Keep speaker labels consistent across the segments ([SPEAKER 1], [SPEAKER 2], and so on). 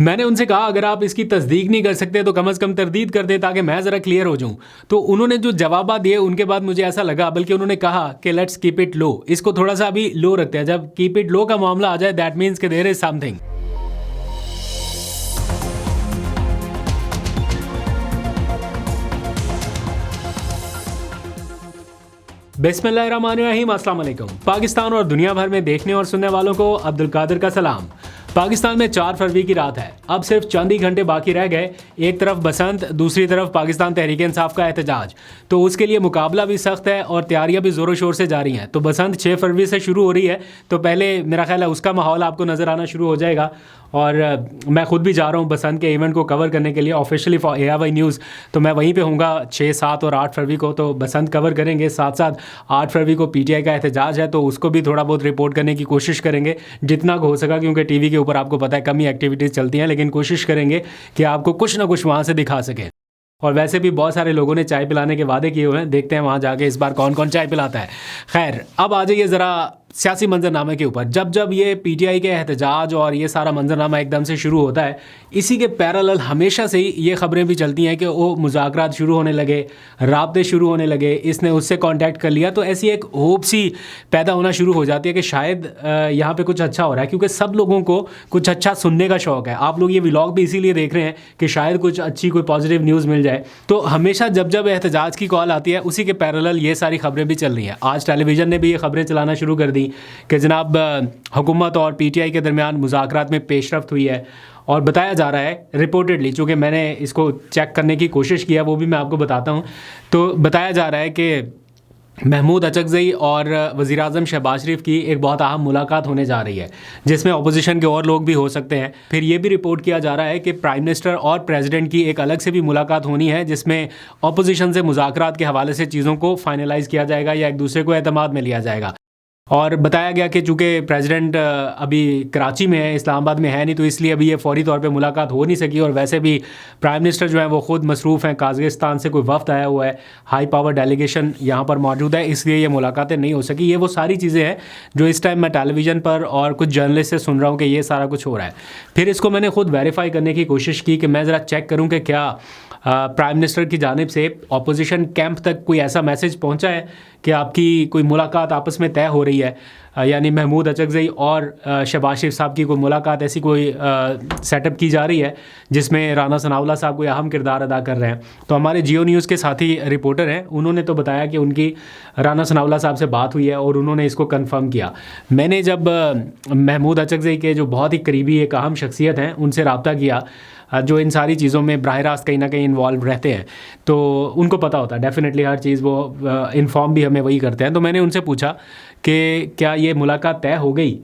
[SPEAKER 1] मैंने उनसे कहा अगर आप इसकी तस्दीक नहीं कर सकते तो कम से कम तरदीद कर दे ताकि मैं ज़रा क्लियर हो जाऊं। तो उन्होंने जो जवाब दिए उनके बाद मुझे ऐसा लगा, बल्कि उन्होंने कहा कि लेट्स कीप इट लो, इसको थोड़ा सा अभी लो रखते हैं। जब कीप इट लो का मामला आ जाए दैट मीन्स कि देयर इज समथिंग। बिस्मिल्लाहिर्रहमानिर्रहीम, अस्सलाम वालेकुम। पाकिस्तान और दुनिया भर में देखने और सुनने वालों को अब्दुल कादिर का सलाम। पाकिस्तान में 4 फरवरी की रात है। अब सिर्फ चंद ही घंटे बाकी रह गए। एक तरफ बसंत, दूसरी तरफ पाकिस्तान तहरीक इंसाफ का एहतजाज। तो उसके लिए मुकाबला भी सख्त है और तैयारियां भी ज़ोरों शोर से जारी हैं। तो बसंत 6 फरवरी से शुरू हो रही है, तो पहले मेरा ख्याल है उसका माहौल आपको नज़र आना शुरू हो जाएगा। और मैं खुद भी जा रहा हूँ बसंत के इवेंट को कवर करने के लिए ऑफिशियली फॉर ARY न्यूज़। तो मैं वहीं पे हूँगा 6, 7 और 8 फरवरी को, तो बसंत कवर करेंगे। साथ साथ 8 फरवरी को PTI का एहतजाज है, तो उसको भी थोड़ा बहुत रिपोर्ट करने की कोशिश करेंगे जितना हो सका, क्योंकि टीवी के ऊपर आपको पता है कम ही एक्टिविटीज़ चलती हैं, लेकिन कोशिश करेंगे कि आपको कुछ ना कुछ वहाँ से दिखा सकें। और वैसे भी बहुत सारे लोगों ने चाय पिलाने के वादे किए हुए हैं, देखते हैं वहाँ जाके इस बार कौन कौन चाय पिलाता है। खैर, अब आ जाइए ज़रा सियासी मंजरनामे के ऊपर। जब जब ये PTI के एहतजाज और ये सारा मंजरनामा एकदम से शुरू होता है, इसी के पैरेलल हमेशा से ही ये ख़बरें भी चलती हैं कि वो मुज़ाकरात शुरू होने लगे, राब्ते शुरू होने लगे, इसने उससे कांटेक्ट कर लिया। तो ऐसी एक होप सी पैदा होना शुरू हो जाती है कि शायद यहाँ पे कुछ अच्छा हो रहा है, क्योंकि सब लोगों को कुछ अच्छा सुनने का शौक़ है। आप लोग ये व्लॉग भी इसीलिए देख रहे हैं कि शायद कुछ अच्छी कोई पॉजिटिव न्यूज़ मिल जाए। तो हमेशा जब जब एहतजाज की कॉल आती है, उसी के पैरेलल ये सारी खबरें भी चल रही हैं। आज टेलीविज़न ने भी ये खबरें चलाना शुरू कर दी कि जनाब हुकूमत और PTI के दरमियान मुज़ाकरात में पेशरफ्त हुई है। और बताया जा रहा है रिपोर्टेडली, चूँकि मैंने इसको चेक करने की कोशिश किया, वो भी मैं आपको बताता हूँ। तो बताया जा रहा है कि महमूद अचकज़ई और वज़ीर-ए-आज़म शहबाज शरीफ की एक बहुत अहम मुलाकात होने जा रही है, जिसमें अपोजिशन के और लोग भी हो सकते हैं। फिर ये भी रिपोर्ट किया जा रहा है कि प्राइम मिनिस्टर और प्रेसिडेंट की एक अलग से भी मुलाकात होनी है, जिसमें अपोजिशन से मुज़ाकरात के हवाले से चीज़ों को फाइनलाइज़ किया जाएगा या एक दूसरे को एतमाद में लिया जाएगा। और बताया गया कि चूँकि प्रेसिडेंट अभी कराची में है, इस्लामाबाद में है नहीं, तो इसलिए अभी ये फ़ौरी तौर पे मुलाकात हो नहीं सकी। और वैसे भी प्राइम मिनिस्टर जो है वो ख़ुद मसरूफ़ हैं, काज़ाकिस्तान से कोई वफ़द आया हुआ है, हाई पावर डेलीगेशन यहाँ पर मौजूद है, इसलिए ये मुलाकातें नहीं हो सकी। ये वो सारी चीज़ें हैं जो इस टाइम मैं टेलीविज़न पर और कुछ जर्नलिस्ट से सुन रहा हूँ कि ये सारा कुछ हो रहा है। फिर इसको मैंने खुद वेरीफाई करने की कोशिश की कि मैं ज़रा चेक करूँ कि क्या प्राइम मिनिस्टर की जानिब से अपोजिशन कैंप तक कोई ऐसा मैसेज पहुंचा है कि आपकी कोई मुलाकात आपस में तय हो रही है, यानी महमूद अचकज़ई और शहबाज शरीफ साहब की कोई मुलाकात, ऐसी कोई सेटअप की जा रही है जिसमें राना सनाउल्लाह साहब कोई अहम किरदार अदा कर रहे हैं। तो हमारे जियो न्यूज़ के साथी रिपोर्टर हैं, उन्होंने तो बताया कि उनकी राना सनाउल्लाह साहब से बात हुई है और उन्होंने इसको कन्फर्म किया। मैंने जब महमूद अचकज़ई के जो बहुत ही करीबी एक अहम शख्सियत हैं उनसे रब्ता किया, जो इन सारी चीज़ों में बराह रास्त कहीं ना कहीं इन्वॉल्व रहते हैं, तो उनको पता होता है डेफिनेटली हर चीज़, वो इन्फॉर्म भी हमें वही करते हैं। तो मैंने उनसे पूछा कि क्या ये मुलाकात तय हो गई,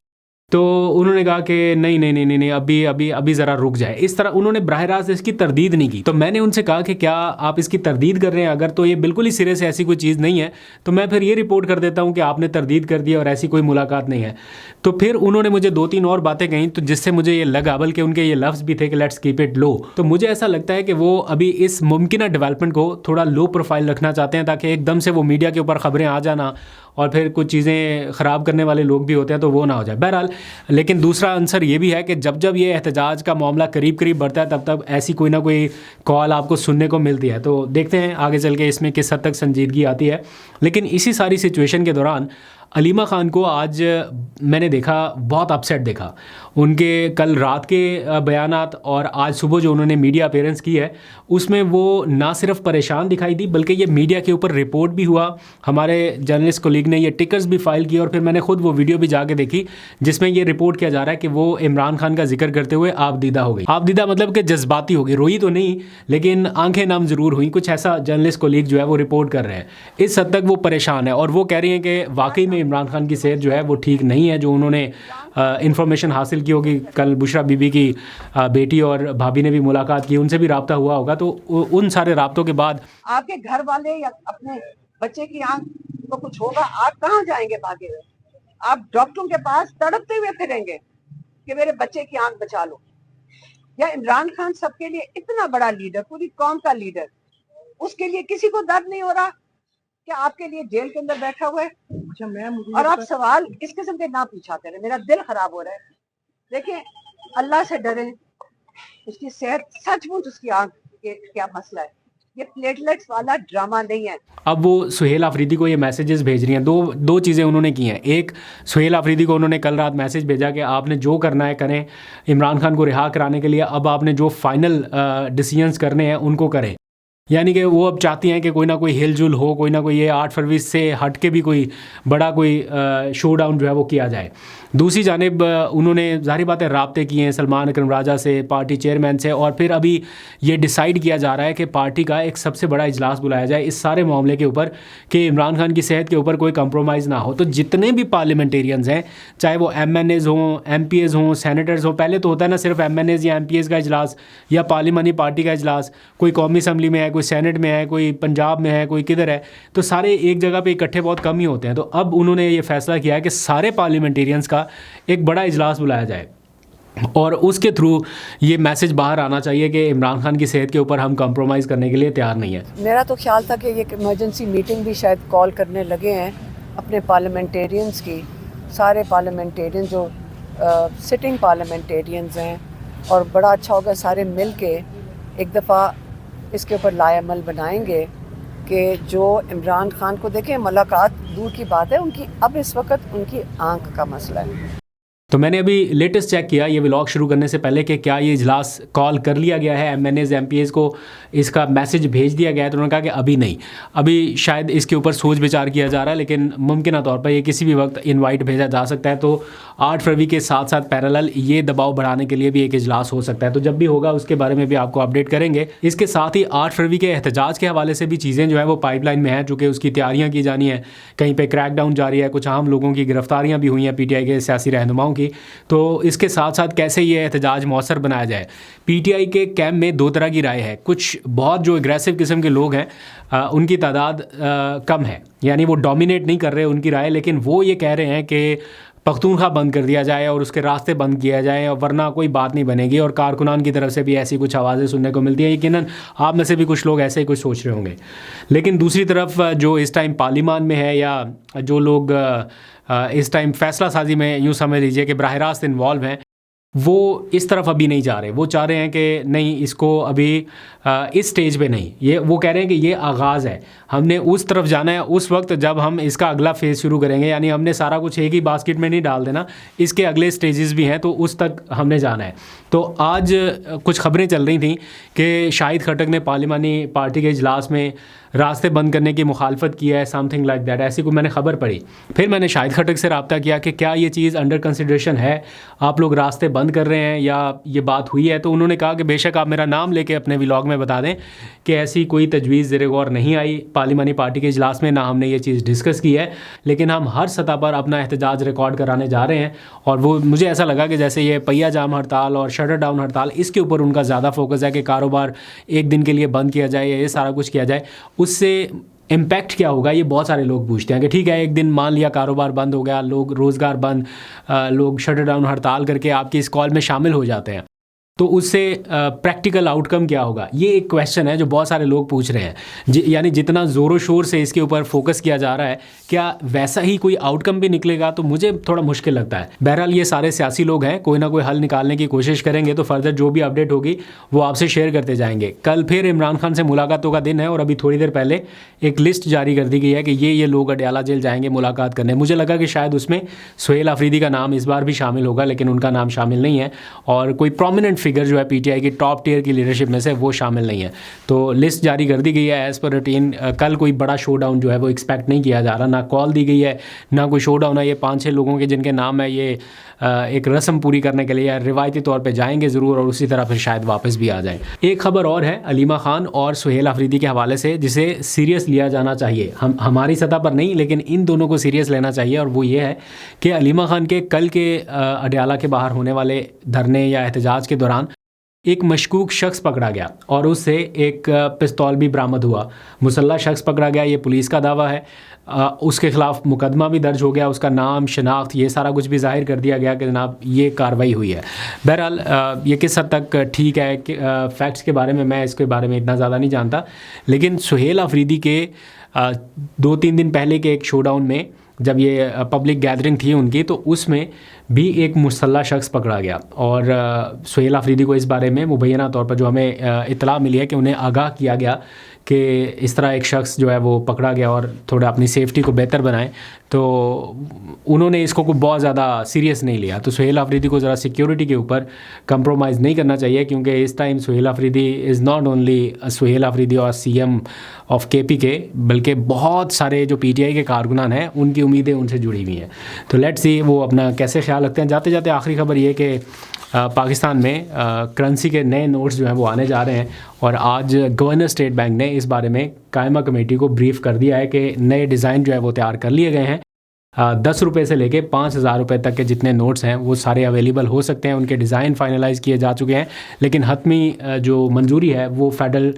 [SPEAKER 1] तो उन्होंने कहा कि नहीं नहीं नहीं नहीं नहीं, अभी अभी अभी ज़रा रुक जाए। इस तरह उन्होंने बराह रास्त इसकी तरदीद नहीं की। तो मैंने उनसे कहा कि क्या आप इसकी तरदीद कर रहे हैं, अगर तो ये बिल्कुल ही सिरे से ऐसी कोई चीज़ नहीं है तो मैं फिर ये रिपोर्ट कर देता हूँ कि आपने तरदीद कर दी और ऐसी कोई मुलाकात नहीं है। तो फिर उन्होंने मुझे 2-3 और बातें कहीं, तो जिससे मुझे ये लगा, बल्कि उनके ये लफ्ज़ भी थे कि लेट्स कीप इट लो। तो मुझे ऐसा लगता है कि वो अभी इस मुमकिन डेवलपमेंट को थोड़ा लो प्रोफाइल रखना चाहते हैं, ताकि एकदम से वो मीडिया के ऊपर ख़बरें आ जाना और फिर कुछ चीज़ें ख़राब करने वाले लोग भी होते हैं तो वो ना हो जाए। बहरहाल, लेकिन दूसरा आंसर ये भी है कि जब जब ये एहतजाज का मामला करीब करीब बढ़ता है, तब तब ऐसी कोई ना कोई कॉल आपको सुनने को मिलती है। तो देखते हैं आगे चल के इसमें किस हद तक संजीदगी आती है। लेकिन इसी सारी सिचुएशन के दौरान अलीमा ख़ान को आज मैंने देखा बहुत अपसेट देखा। उनके कल रात के बयानात और आज सुबह जो उन्होंने मीडिया अपीयरेंस की है, उसमें वो ना सिर्फ परेशान दिखाई दी, बल्कि ये मीडिया के ऊपर रिपोर्ट भी हुआ। हमारे जर्नलिस्ट कोलीग ने ये टिकर्स भी फाइल किए और फिर मैंने खुद वो वीडियो भी जाके देखी, जिसमें ये रिपोर्ट किया जा रहा है कि वो इमरान खान का जिक्र करते हुए आपदीदा हो गई। आपदीदा मतलब कि जज्बाती हो गई, रोई तो नहीं लेकिन आंखें नम ज़रूर हुई, कुछ ऐसा जर्नलिस्ट कोलीग जो है वो रिपोर्ट कर रहे हैं। इस हद तक वो परेशान है और वो कह रही हैं कि वाकई में इमरान खान की सेहत जो है वो ठीक नहीं है। जो उन्होंने इन्फॉर्मेशन हासिल की होगी, कल बुशरा बीबी की बेटी और भाभी ने भी मुलाकात की, उनसे भी रब्ता हुआ होगा, तो उन सारे रब्तों के बाद
[SPEAKER 2] आपके घर वाले या अपने बच्चे की आंख को कुछ होगा, आप कहाँ जाएंगे भागे हुए? आप डॉक्टरों के पास तड़पते हुए फिरेंगे कि मेरे बच्चे की आंख बचा लो। या इमरान खान सबके लिए इतना बड़ा लीडर, पूरी कौम का लीडर, उसके लिए किसी को दर्द नहीं हो रहा कि आपके लिए जेल के अंदर बैठा हुआ है? अच्छा, और आप सवाल इस किस्म के ना पूछाते रहे, मेरा दिल खराब हो रहा है। देखिए, अल्लाह से डरें, उसकी सेहत, सचमुच उसकी आंख के क्या मसला है। ये प्लेटलेट्स वाला ड्रामा नहीं है।
[SPEAKER 1] अब वो सुहेल आफरीदी को ये मैसेजेस भेज रही हैं। दो चीज़ें उन्होंने की हैं। एक, सुहेल आफरीदी को उन्होंने कल रात मैसेज भेजा कि आपने जो करना है करें, इमरान खान को रिहा कराने के लिए अब आपने जो फाइनल डिसीजंस करने हैं उनको करें। यानी कि वो अब चाहती हैं कि कोई ना कोई हिलजुल हो, कोई ना कोई ये 8 फरवरी से हट के भी कोई बड़ा कोई शो डाउन जो है वो किया जाए। दूसरी जानिब उन्होंने ज़ाहिर बात है राब्ते किए हैं सलमान अकरम राजा से, पार्टी चेयरमैन से, और फिर अभी ये डिसाइड किया जा रहा है कि पार्टी का एक सबसे बड़ा इजलास बुलाया जाए इस सारे मामले के ऊपर कि इमरान खान की सेहत के ऊपर कोई कंप्रोमाइज़ ना हो। तो जितने भी पार्लियामेंटेरियंस हैं, चाहे वो MNAs हों, MPAs हों, सेनेटर्स हों, पहले तो होता है ना सिर्फ MNAs या MPAs का इजलास या पार्लिमानी पार्टी का इजलास, कोई कौमी असम्बली में है, कोई सेनेट में है, कोई पंजाब में है, कोई किधर है, तो सारे एक जगह पे इकट्ठे बहुत कम ही होते हैं। तो अब उन्होंने ये फैसला किया है कि सारे पार्लियामेंटेरियंस का एक बड़ा इजलास बुलाया जाए और उसके थ्रू ये मैसेज बाहर आना चाहिए कि इमरान खान की सेहत के ऊपर हम कंप्रोमाइज़ करने के लिए तैयार नहीं है।
[SPEAKER 3] मेरा तो ख्याल था कि ये इमरजेंसी मीटिंग भी शायद कॉल करने लगे हैं अपने पार्लियामेंटेरियंस की, सारे पार्लियामेंटेरियन जो सिटिंग पार्लियामेंटेरियंस हैं, और बड़ा अच्छा होगा सारे मिल के एक दफ़ा इसके ऊपर लाएअमल बनाएंगे कि जो इमरान खान को देखें, मुलाकात दूर की बात है, उनकी अब इस वक्त उनकी आंख का मसला है।
[SPEAKER 1] तो मैंने अभी लेटेस्ट चेक किया ये व्लॉग शुरू करने से पहले कि क्या ये इजलास कॉल कर लिया गया है, MNAs MPAs को इसका मैसेज भेज दिया गया है। तो उन्होंने कहा कि अभी नहीं, अभी शायद इसके ऊपर सोच विचार किया जा रहा है, लेकिन मुमकिन तौर पर ये किसी भी वक्त इनवाइट भेजा जा सकता है। तो 8 फरवरी के साथ साथ पैरेलल ये दबाव बढ़ाने के लिए भी एक इजलास हो सकता है। तो जब भी होगा उसके बारे में भी आपको अपडेट करेंगे। इसके साथ ही 8 फरवरी के एहतजाज के हवाले से भी चीज़ें जो है वो पाइपलाइन में हैं, चूँकि उसकी तैयारियाँ की जानी है, कहीं पर क्रैकडाउन जारी है, कुछ आम लोगों की गिरफ्तारियाँ भी हुई हैं PTI के सियासी रहनुमाओं की। तो इसके साथ साथ कैसे ये एहतजाज मौसर बनाया जाए। PTI के कैंप में दो तरह की राय है। कुछ बहुत जो एग्रेसिव किस्म के लोग हैं उनकी तादाद कम है, यानी वो डोमिनेट नहीं कर रहे उनकी राय, लेकिन वो ये कह रहे हैं कि पख्तूनख्वा बंद कर दिया जाए और उसके रास्ते बंद किया जाए, और वरना कोई बात नहीं बनेगी। और कारकुनान की तरफ से भी ऐसी कुछ आवाज़ें सुनने को मिलती हैं। यकीनन आप में से भी कुछ लोग ऐसे ही कुछ सोच रहे होंगे। लेकिन दूसरी तरफ जो इस टाइम पार्लियामान में है, या जो लोग इस टाइम फ़ैसला साजी में यूँ समझ लीजिए कि बराह रास्त इन्वॉल्व हैं, वो इस तरफ अभी नहीं जा रहे। वो चाह रहे हैं कि नहीं, इसको अभी इस स्टेज पे नहीं, ये वो कह रहे हैं कि ये आगाज़ है, हमने उस तरफ जाना है उस वक्त जब हम इसका अगला फेज़ शुरू करेंगे। यानी हमने सारा कुछ एक ही बास्केट में नहीं डाल देना, इसके अगले स्टेजेस भी हैं, तो उस तक हमने जाना है। तो आज कुछ खबरें चल रही थी कि शाहिद खट्टक ने पार्लिमानी पार्टी के इजलास में रास्ते बंद करने की मुखालफत की है, समथिंग लाइक दैट, ऐसी को मैंने खबर पढ़ी। फिर मैंने शाहिद खट्टक से रब्ता किया कि क्या ये चीज़ अंडर कंसिडरेशन है, आप लोग रास्ते बंद कर रहे हैं या ये बात हुई है। तो उन्होंने कहा कि बेशक आप मेरा नाम लेके अपने व्लॉग में बता दें कि ऐसी कोई तजवीज़ ज़ेरे गौर नहीं आई पार्लिमानी पार्टी के इजलास में, ना हमने ये चीज़ डिस्कस की है, लेकिन हम हर सतह पर अपना एहतजाज रिकॉर्ड कराने जा रहे हैं। और वो मुझे ऐसा लगा कि जैसे ये पहिया जाम हड़ताल और शटर डाउन हड़ताल, इसके ऊपर उनका ज़्यादा फोकस है कि कारोबार एक दिन के लिए बंद किया जाए, ये सारा कुछ किया जाए, उससे इम्पैक्ट क्या होगा, ये बहुत सारे लोग पूछते हैं कि ठीक है एक दिन मान लिया कारोबार बंद हो गया, लोग रोज़गार बंद, लोग शटर डाउन हड़ताल करके आपकी इस कॉल में शामिल हो जाते हैं, तो उससे प्रैक्टिकल आउटकम क्या होगा, ये एक क्वेश्चन है जो बहुत सारे लोग पूछ रहे हैं। यानी जितना ज़ोरों शोर से इसके ऊपर फोकस किया जा रहा है, क्या वैसा ही कोई आउटकम भी निकलेगा, तो मुझे थोड़ा मुश्किल लगता है। बहरहाल ये सारे सियासी लोग हैं, कोई ना कोई हल निकालने की कोशिश करेंगे, तो फर्दर जो भी अपडेट होगी वो आपसे शेयर करते जाएंगे। कल फिर इमरान खान से मुलाकातों का दिन है, और अभी थोड़ी देर पहले एक लिस्ट जारी कर दी गई है कि ये लोग अडयाला जेल जाएंगे मुलाकात करने। मुझे लगा कि शायद उसमें सुहेल आफरीदी का नाम इस बार भी शामिल होगा, लेकिन उनका नाम शामिल नहीं है, और कोई प्रोमिनेंट फिगर जो है PTI की टॉप टियर की लीडरशिप में से वो शामिल नहीं है। तो लिस्ट जारी कर दी गई है एज़ पर रूटीन। कल कोई बड़ा शो डाउन जो है वो एक्सपेक्ट नहीं किया जा रहा, ना कॉल दी गई है ना कोई शो डाउन है। ये 5-6 लोगों के जिनके नाम है, ये एक रस्म पूरी करने के लिए रिवायती तौर पे जाएंगे ज़रूर, और उसी तरह फिर शायद वापस भी आ जाएं। एक खबर और है अलीमा खान और सुहेल आफरीदी के हवाले से, जिसे सीरियस लिया जाना चाहिए। हमारी सतह पर नहीं, लेकिन इन दोनों को सीरियस लेना चाहिए, और वो ये है कि अलीमा खान के कल के अडयाला के बाहर होने वाले धरने या एहतजाज के दौरान एक मशकूक शख्स पकड़ा गया और उससे एक पिस्तौल भी बरामद हुआ। मुसल्ला शख्स पकड़ा गया, ये पुलिस का दावा है। उसके ख़िलाफ़ मुकदमा भी दर्ज हो गया, उसका नाम, शनाख्त, ये सारा कुछ भी ज़ाहिर कर दिया गया कि जनाब ये कार्रवाई हुई है। बहरहाल ये किस हद तक ठीक है कि फैक्ट्स के बारे में मैं इसके बारे में इतना ज़्यादा नहीं जानता, लेकिन सुहेल आफरीदी के 2-3 दिन पहले के एक शोडाउन में जब ये पब्लिक गैदरिंग थी उनकी, तो उसमें भी एक मुसल्ला शख्स पकड़ा गया। और सुहेल आफरीदी को इस बारे में मुबैना तौर पर जो हमें इत्तला मिली है कि उन्हें आगाह किया गया कि इस तरह एक शख्स जो है वो पकड़ा गया और थोड़ा अपनी सेफ्टी को बेहतर बनाए, तो उन्होंने इसको कुछ बहुत ज़्यादा सीरियस नहीं लिया। तो सुहेल आफरीदी को ज़रा सिक्योरिटी के ऊपर कंप्रोमाइज़ नहीं करना चाहिए, क्योंकि इस time Sohail Afridi is not only Sohail Afridi और CM ऑफ KPK, बल्कि बहुत सारे जो PTI के कारकुनान हैं उनकी उम्मीदें उनसे जुड़ी हुई हैं। तो लेट्स सी वो अपना कैसे ख्याल रखते हैं। जाते जाते आखिरी खबर ये कि पाकिस्तान में करेंसी के नए नोट्स जो हैं वो आने जा रहे हैं, और आज गवर्नर स्टेट बैंक ने इस बारे में कायमा कमेटी को ब्रीफ कर दिया है कि नए डिज़ाइन जो है वो तैयार कर लिए गए हैं। 10 रुपये से लेके 5,000 रुपये तक के जितने नोट्स हैं वो सारे अवेलेबल हो सकते हैं। उनके डिज़ाइन फाइनलाइज़ किए जा चुके हैं, लेकिन हतमी जो मंजूरी है वो फेडरल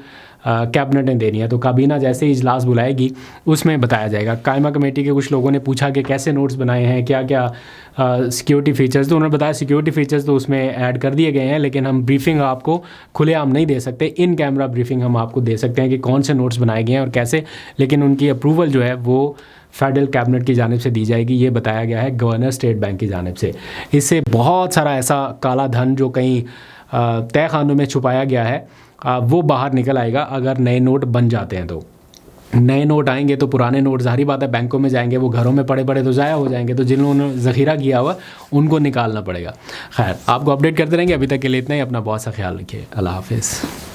[SPEAKER 1] कैबिनेट ने देनी है। तो काबीना जैसे ही इजलास बुलाएगी उसमें बताया जाएगा। कायमा कमेटी के कुछ लोगों ने पूछा कि कैसे नोट्स बनाए हैं, क्या क्या सिक्योरिटी फ़ीचर्स, तो उन्होंने बताया सिक्योरिटी फ़ीचर्स तो उसमें ऐड कर दिए गए हैं, लेकिन हम ब्रीफिंग आपको खुलेआम नहीं दे सकते। इन कैमरा ब्रीफिंग हम आपको दे सकते हैं कि कौन से नोट्स बनाए गए हैं और कैसे, लेकिन उनकी अप्रूवल जो है वो फेडरल कैबिनेट की जानिब से दी जाएगी, ये बताया गया है गवर्नर स्टेट बैंक की जानिब से। इससे बहुत सारा ऐसा काला धन जो कहीं तय खानों में छुपाया गया है वो बाहर निकल आएगा अगर नए नोट बन जाते हैं। तो नए नोट आएंगे तो पुराने नोट ज़ाहिर बात है बैंकों में जाएंगे, वो घरों में पड़े पड़े तो ज़ाया हो जाएंगे, तो जिन्होंने ज़ख़ीरा किया हुआ उनको निकालना पड़ेगा। खैर, आपको अपडेट करते रहेंगे। अभी तक के लिए इतना ही। अपना बहुत सा ख्याल रखिए। अल्लाह हाफ़िज़।